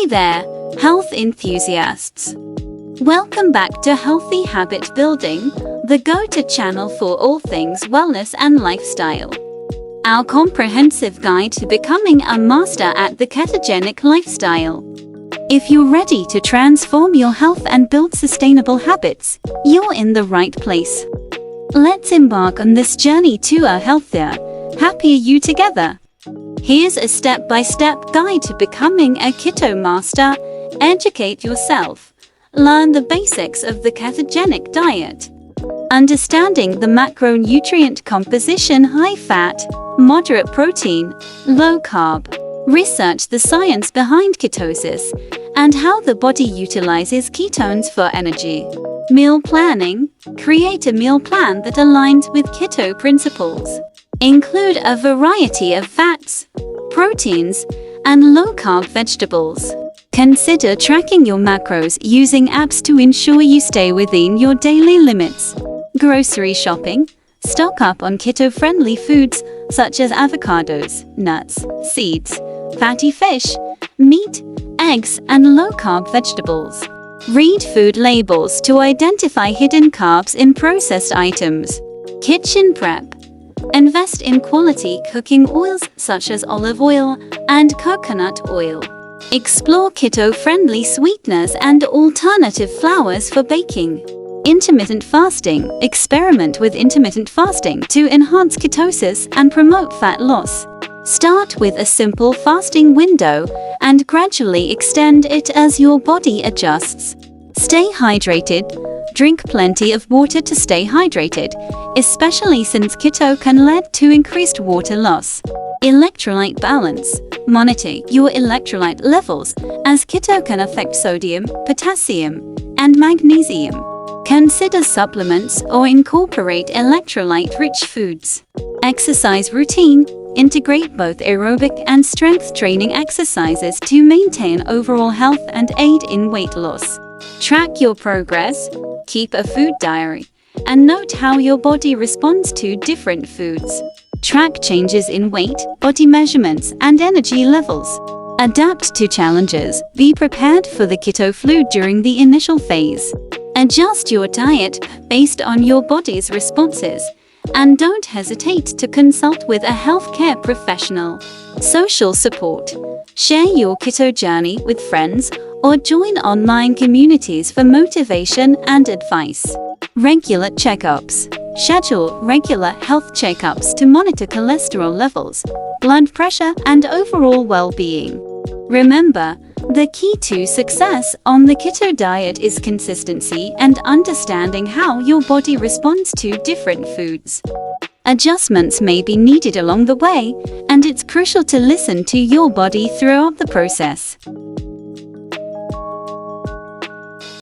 there, health enthusiasts! Welcome back to Healthy Habit Building, the go-to channel for all things wellness and lifestyle. Our comprehensive guide to becoming a master at the ketogenic lifestyle. If you're ready to transform your health and build sustainable habits, you're in the right place. Let's embark on this journey to a healthier, happier you together. Here's a step-by-step guide to becoming a keto master. Educate yourself. Learn the basics of the ketogenic diet. Understanding the macronutrient composition: high fat, moderate protein, low carb. Research the science behind ketosis and how the body utilizes ketones for energy. Meal planning. Create a meal plan that aligns with keto principles. Include a variety of fats, proteins, and low-carb vegetables. Consider tracking your macros using apps to ensure you stay within your daily limits. Grocery shopping. Stock up on keto-friendly foods such as avocados, nuts, seeds, fatty fish, meat, eggs, and low-carb vegetables. Read food labels to identify hidden carbs in processed items. Kitchen prep. Invest in quality cooking oils such as olive oil and coconut oil. Explore keto-friendly sweeteners and alternative flours for baking. Intermittent fasting. Experiment with intermittent fasting to enhance ketosis and promote fat loss. Start with a simple fasting window and gradually extend it as your body adjusts. Stay hydrated. Drink plenty of water to stay hydrated, especially since keto can lead to increased water loss. Electrolyte balance. Monitor your electrolyte levels, as keto can affect sodium, potassium, and magnesium. Consider supplements or incorporate electrolyte-rich foods. Exercise routine. Integrate both aerobic and strength training exercises to maintain overall health and aid in weight loss. Track your progress. Keep a food diary and note how your body responds to different foods. Track changes in weight, body measurements, and energy levels. Adapt to challenges. Be prepared for the keto flu during the initial phase. Adjust your diet based on your body's responses, and don't hesitate to consult with a healthcare professional. Social support. Share your keto journey with friends or join online communities for motivation and advice. Regular checkups. Schedule regular health checkups to monitor cholesterol levels, blood pressure, and overall well-being. Remember, the key to success on the keto diet is consistency and understanding how your body responds to different foods. Adjustments may be needed along the way, and it's crucial to listen to your body throughout the process.